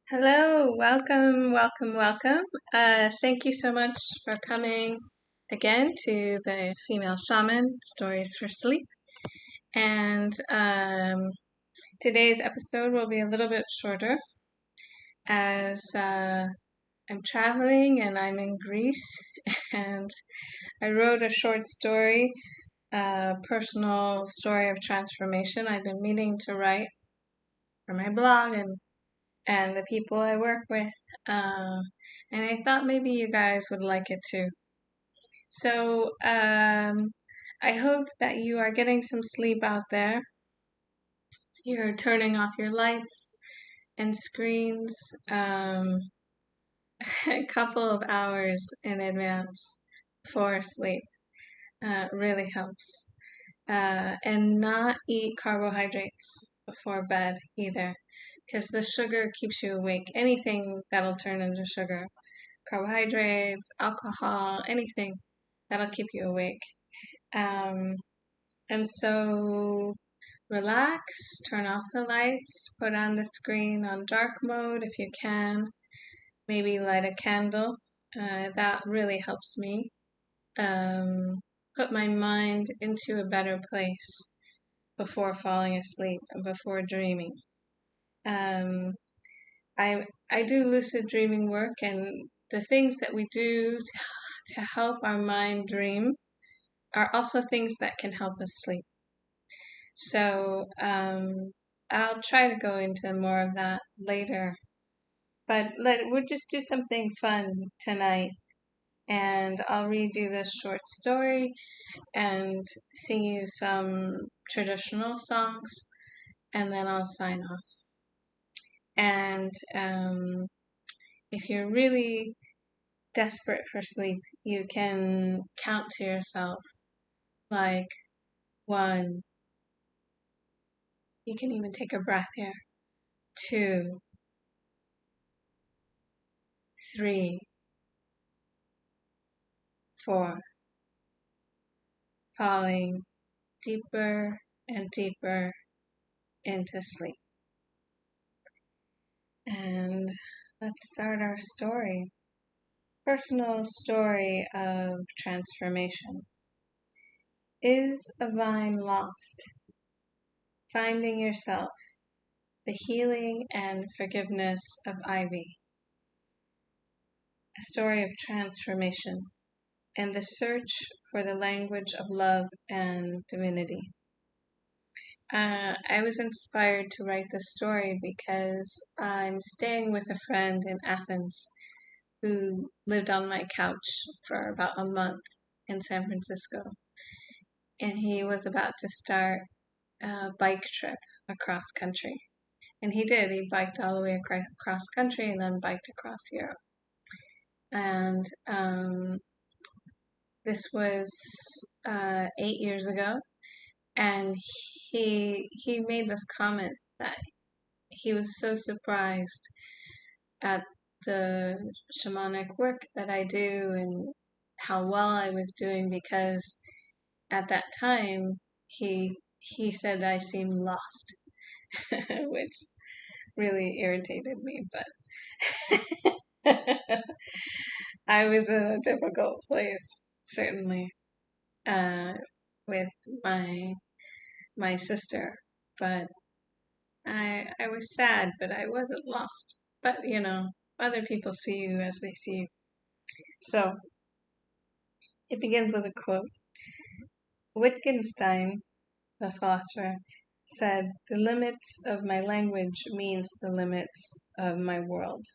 Hello, welcome, welcome, welcome. Thank you so much for coming again to the Female Shaman Stories for Sleep. And today's episode will be a little bit shorter as I'm traveling and I'm in Greece and I wrote a short story, a personal story of transformation I've been meaning to write for my blog and the people I work with. And I thought maybe you guys would like it too. So I hope that you are getting some sleep out there. You're turning off your lights and screens a couple of hours in advance for sleep. Really helps. And not eat carbohydrates before bed either, because the sugar keeps you awake. Anything that'll turn into sugar, carbohydrates, alcohol, anything that'll keep you awake. And so relax, turn off the lights, put on the screen on dark mode if you can, maybe light a candle. That really helps me put my mind into a better place before falling asleep and before dreaming. I do lucid dreaming work, and the things that we do to help our mind dream are also things that can help us sleep. So I'll try to go into more of that later. But we'll just do something fun tonight, and I'll read you this short story and sing you some traditional songs, and then I'll sign off. And if you're really desperate for sleep, you can count to yourself like 1. You can even take a breath here. 2, 3, 4. Falling deeper and deeper into sleep. And let's start our story. Personal story of transformation. Is a vine lost? Finding yourself. The healing and forgiveness of ivy. A story of transformation and the search for the language of love and divinity. I was inspired to write this story because I'm staying with a friend in Athens who lived on my couch for about a month in San Francisco. And he was about to start a bike trip across country. And he did. He biked all the way across country and then biked across Europe. And this was 8 years ago. And he made this comment that he was so surprised at the shamanic work that I do and how well I was doing, because at that time he said I seemed lost, which really irritated me, but I was in a difficult place, certainly, with my sister, but I was sad, but I wasn't lost. But other people see you as they see you. So it begins with a quote. Wittgenstein, the philosopher, said, "The limits of my language means the limits of my world."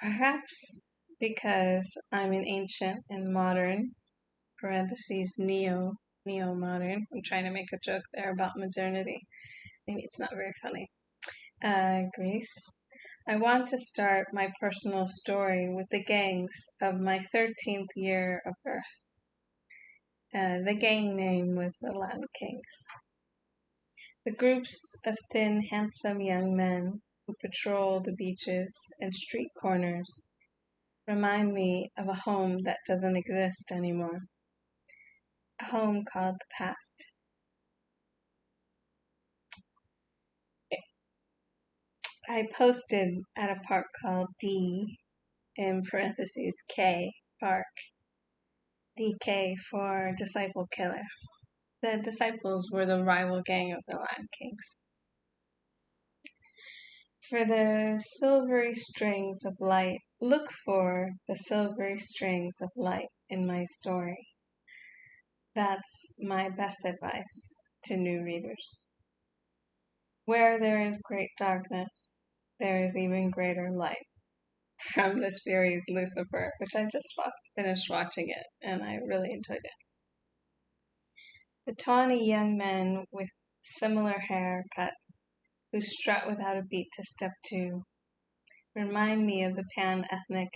Perhaps because I'm an ancient and modern, parentheses, neo-modern. I'm trying to make a joke there about modernity. Maybe it's not very funny. Greece. I want to start my personal story with the gangs of my 13th year of birth. The gang name was the Latin Kings. The groups of thin, handsome young men who patrol the beaches and street corners remind me of a home that doesn't exist anymore. A home called the past. I posted at a park called D, in parentheses, K Park, DK for Disciple Killer. The disciples were the rival gang of the Lion Kings. For the silvery strings of light, look for the silvery strings of light in my story. That's my best advice to new readers. Where there is great darkness, there is even greater light. From the series Lucifer, which I just finished watching it, and I really enjoyed it. The tawny young men with similar haircuts who strut without a beat to step two remind me of the pan-ethnic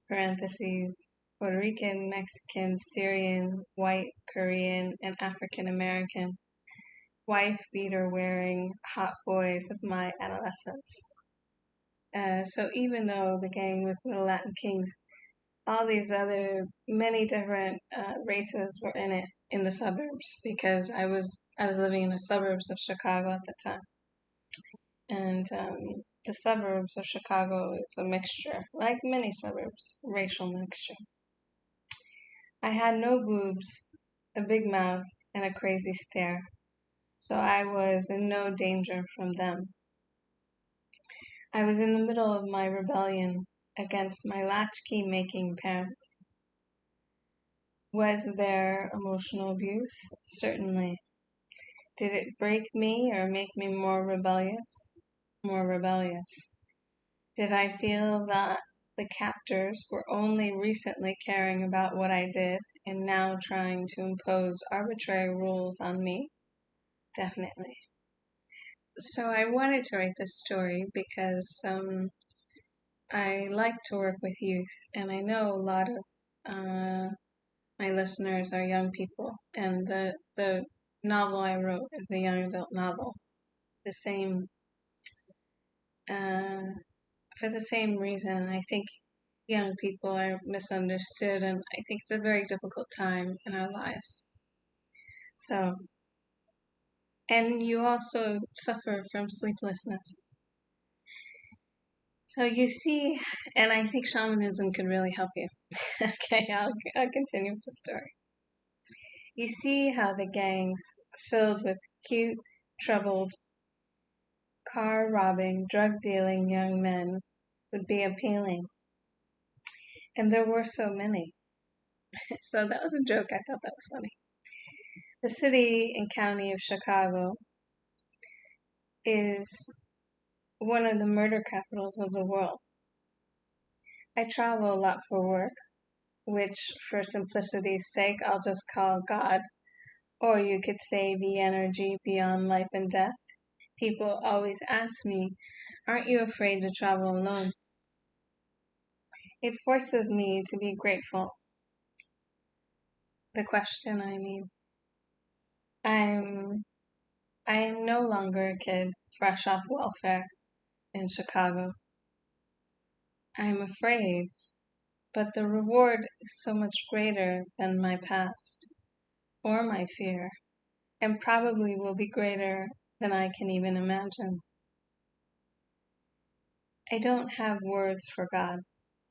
parentheses Puerto Rican, Mexican, Syrian, white, Korean, and African American wife beater wearing hot boys of my adolescence. So even though the gang was the Latin Kings, all these other many different races were in it in the suburbs, because I was living in the suburbs of Chicago at the time, and the suburbs of Chicago is a mixture, like many suburbs, racial mixture. I had no boobs, a big mouth, and a crazy stare, so I was in no danger from them. I was in the middle of my rebellion against my latchkey-making parents. Was there emotional abuse? Certainly. Did it break me or make me more rebellious? More rebellious. Did I feel that the captors were only recently caring about what I did and now trying to impose arbitrary rules on me? Definitely. So I wanted to write this story because I like to work with youth, and I know a lot of my listeners are young people, and the novel I wrote is a young adult novel. The same, for the same reason, I think young people are misunderstood, and I think it's a very difficult time in our lives. So, and you also suffer from sleeplessness. So you see, and I think shamanism can really help you. Okay, I'll continue with the story. You see how the gangs filled with cute, troubled, car-robbing, drug-dealing young men would be appealing. And there were so many. So that was a joke. I thought that was funny. The city and county of Chicago is one of the murder capitals of the world. I travel a lot for work, which for simplicity's sake I'll just call God, or you could say the energy beyond life and death. People always ask me, aren't you afraid to travel alone? It forces me to be grateful. The question, I mean. I am no longer a kid fresh off welfare in Chicago. I am afraid, but the reward is so much greater than my past or my fear, and probably will be greater than I can even imagine. I don't have words for God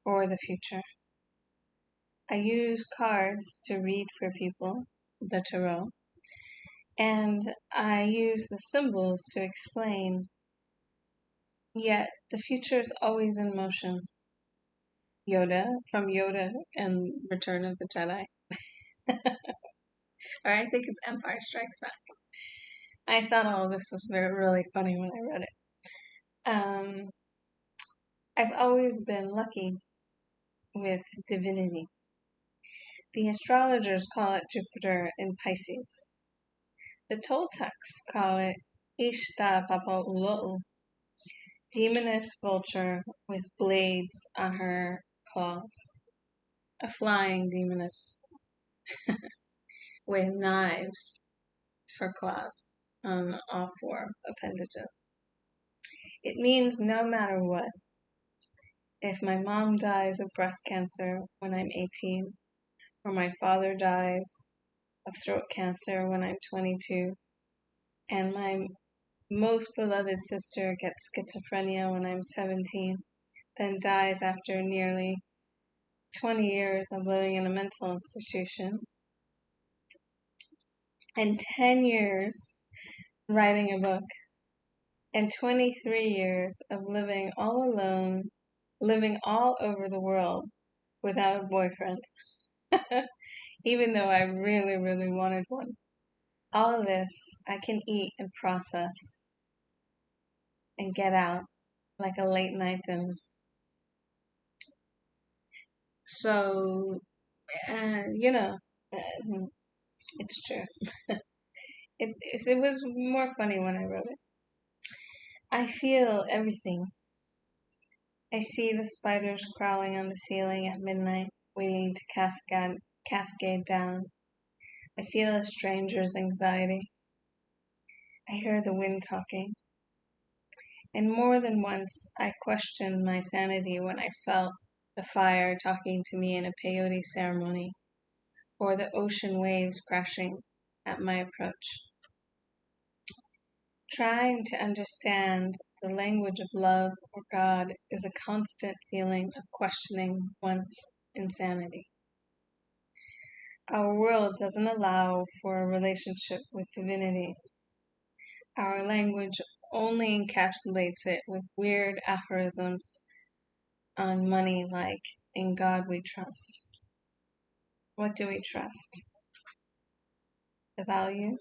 or the future. I use cards to read for people, the tarot, and I use the symbols to explain. Yet the future is always in motion. Yoda, from Yoda and Return of the Jedi. Or I think it's Empire Strikes Back. I thought all of this was really funny when I read it. I've always been lucky with divinity. The astrologers call it Jupiter in Pisces. The Toltecs call it Ishta-papaulou, demoness vulture with blades on her claws. A flying demoness with knives for claws on all four appendages. It means no matter what. If my mom dies of breast cancer when I'm 18, or my father dies of throat cancer when I'm 22, and my most beloved sister gets schizophrenia when I'm 17, then dies after nearly 20 years of living in a mental institution, and 10 years writing a book, and 23 years of living all alone, living all over the world without a boyfriend, even though I really, really wanted one. All of this I can eat and process and get out like a late night dinner. So, you know, it's true. It was more funny when I wrote it. I feel everything. I see the spiders crawling on the ceiling at midnight, waiting to cascade down. I feel a stranger's anxiety. I hear the wind talking. And more than once, I questioned my sanity when I felt the fire talking to me in a peyote ceremony, or the ocean waves crashing at my approach. Trying to understand the language of love or God is a constant feeling of questioning one's insanity. Our world doesn't allow for a relationship with divinity. Our language only encapsulates it with weird aphorisms on money like, "In God we trust." What do we trust? The value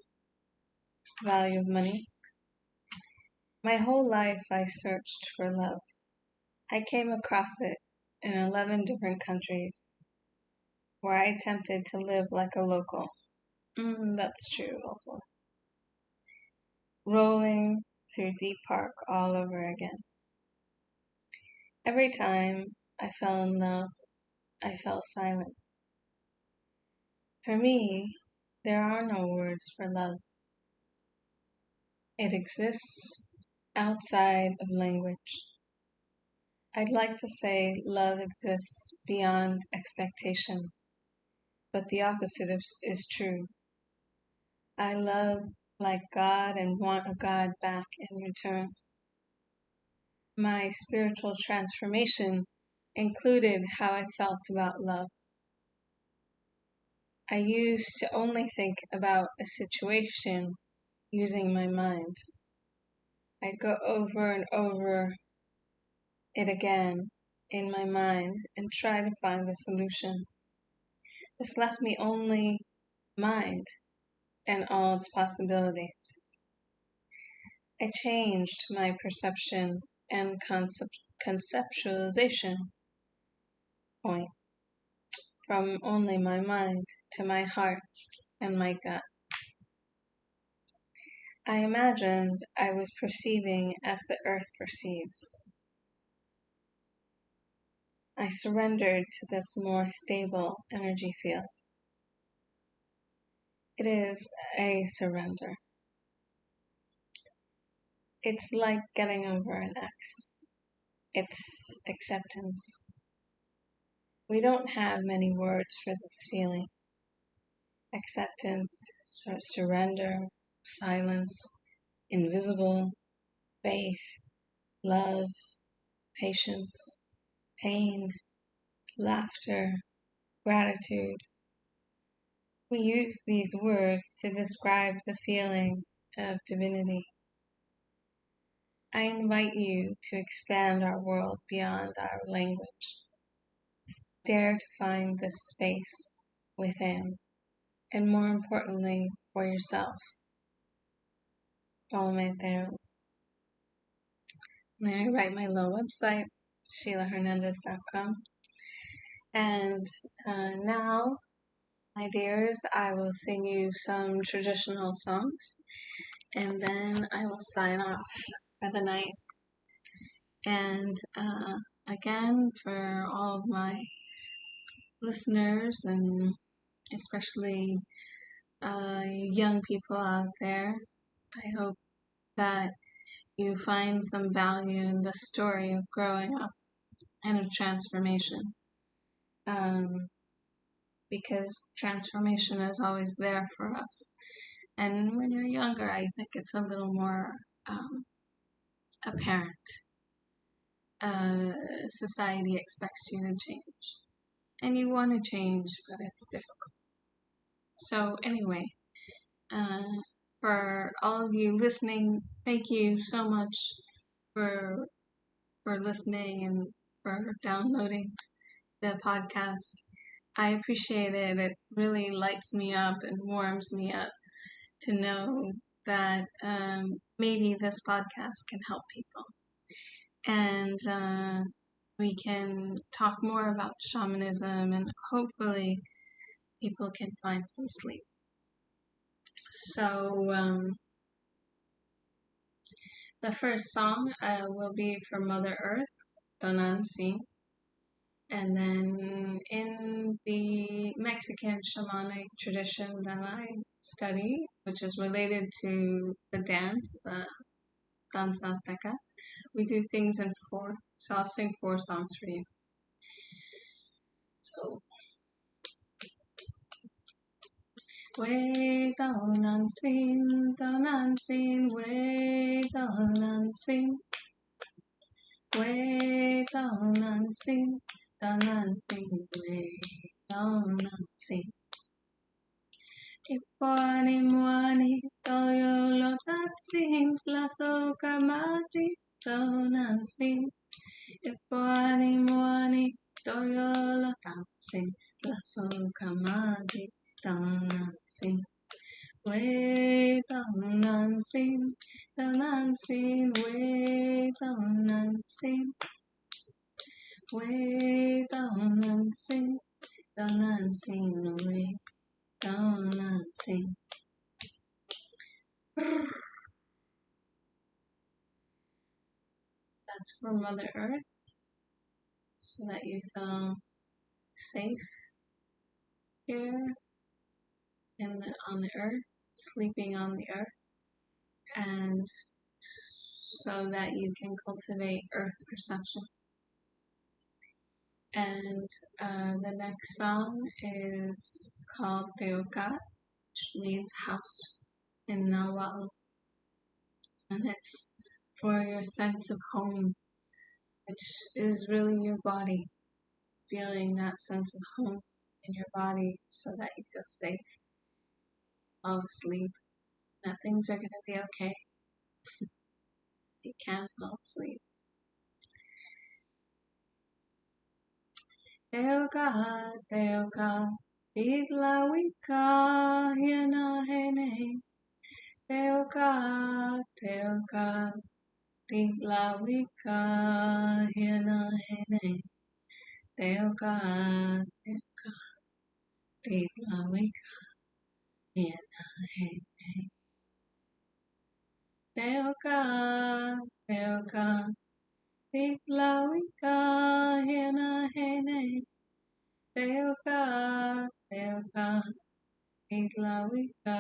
of money. My whole life I searched for love. I came across it in 11 different countries where I attempted to live like a local. That's true also. Rolling through Deep Park all over again. Every time I fell in love, I fell silent. For me, there are no words for love. It exists outside of language. I'd like to say love exists beyond expectation, but the opposite is true. I love like God and want a God back in return. My spiritual transformation included how I felt about love. I used to only think about a situation using my mind. I'd go over and over it again in my mind and try to find the solution. This left me only mind and all its possibilities. I changed my perception and conceptualization point from only my mind to my heart and my gut. I imagined I was perceiving as the earth perceives. I surrendered to this more stable energy field. It is a surrender. It's like getting over an ex. It's acceptance. We don't have many words for this feeling. Acceptance, surrender, silence, invisible, faith, love, patience, pain, laughter, gratitude. We use these words to describe the feeling of divinity. I invite you to expand our world beyond our language. Dare to find this space within, and more importantly, for yourself. May I write my little website, SheilaHernandez.com. And now, my dears, I will sing you some traditional songs, and then I will sign off for the night. And again, for all of my listeners, and especially young people out there, I hope that you find some value in the story of growing up and of transformation. Because transformation is always there for us. And when you're younger, I think it's a little more um, apparent. Society expects you to change, and you want to change, but it's difficult. So anyway, uh, for all of you listening, thank you so much for listening and for downloading the podcast. I appreciate it. It really lights me up and warms me up to know that maybe this podcast can help people. And we can talk more about shamanism, and hopefully people can find some sleep. So the first song will be for Mother Earth, Donansi. And then in the Mexican shamanic tradition that I study, which is related to the dance, the danza azteca, we do things in four. So I'll sing 4 songs for you. So, way donan sin, way donan sin, way donan sin, way donan sin. Ipani muani toyo lotatsin, tlaso kamati donansin. Ipani muani toyo lotatsin, tlaso kamati donansin. Way donansin, donansin, way donansin. Way donansin, donansin, way donansin. That's for Mother Earth, so that you feel safe here on the earth, sleeping on the earth, and so that you can cultivate earth perception. And the next song is called Teocat, which means house in Nahuatl. And it's for your sense of home, which is really your body, feeling that sense of home in your body so that you feel safe, fall asleep, that things are going to be okay. You can fall asleep. Teoka, Teoka, Iglawika, Hiena Hene. Teoka, Teoka, Iglawika, Hiena Hene. Teoka, Teoka, Iglawika, Hiena Hene. Teoka, Teoka, Iglawika, Hiena Hene. Teoka, Teoka, Iglawika,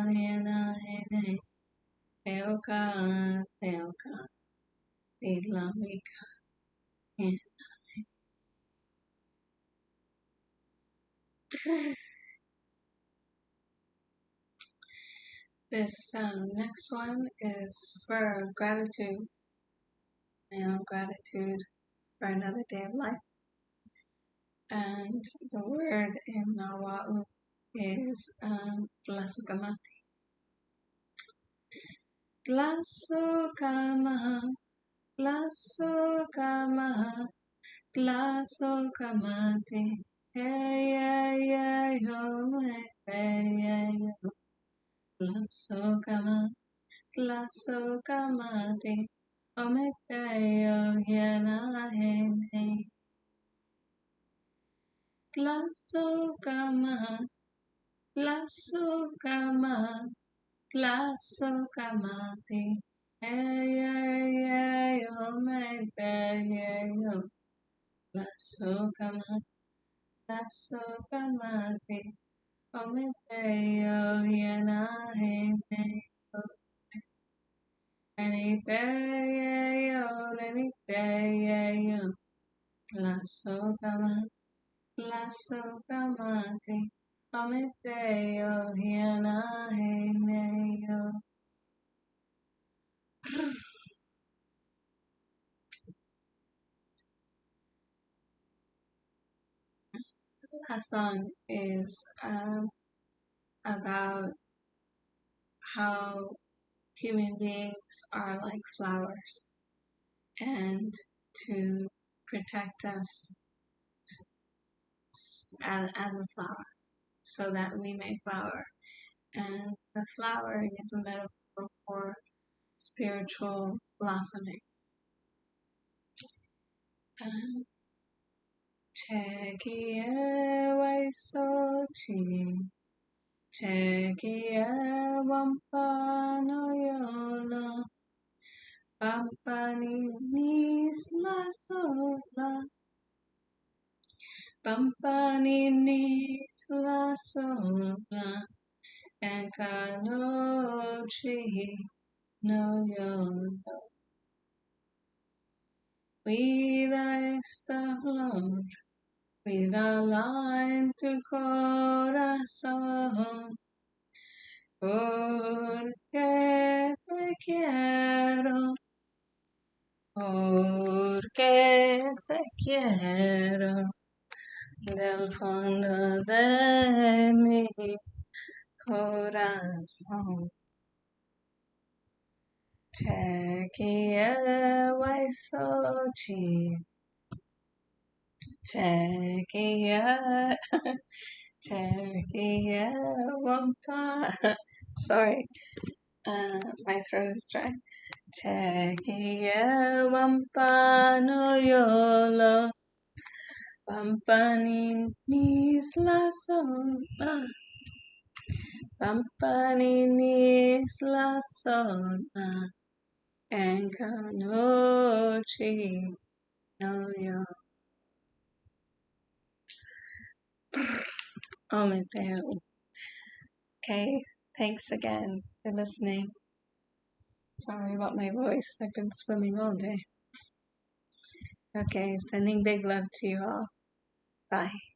Hiena Hene. Teoka, Teoka, Iglawika, Hiena Hene. This next one is for gratitude, gratitude for another day of life. And the word in Nahuatl is Tlasukamati. Tlasukamah, Tlasukamah, Tlasukamati. Hey, yeah, yeah, yo, hey, yeah, yo. Tlasukamah, Tlasukamati. Ometeyo, hiena, hene. Tlasukamah, Tlasukamah, Tlasukamati. Hey, yeah, yo, ometeyo. Tlasukamah, Tlasukamati. Ometeyo, hiena, hene. Leniteyo, leniteyo. Tlasukamah, Tlasukamati. Ometeyo, hiena, hene. Last song is about how human beings are like flowers and to protect us as a flower so that we may flower. And the flowering is a metaphor for spiritual blossoming. Chekie waisochi, chekie wampano yola, pampani nisla sola, pampani nisla sola, enkanochi no yola. Vida esta flor, vida la en tu corazón, porque te quiero, porque te quiero, del fondo de mi corazón. Chekie waisochi, chekie chekie wampa. Sorry, my throat is dry. Chekie wampano yolo, pampanin nisla sona, pampanin nisla sona, enkanochi no yo. Okay, thanks again for listening. Sorry about my voice. I've been swimming all day. Okay, sending big love to you all. Bye.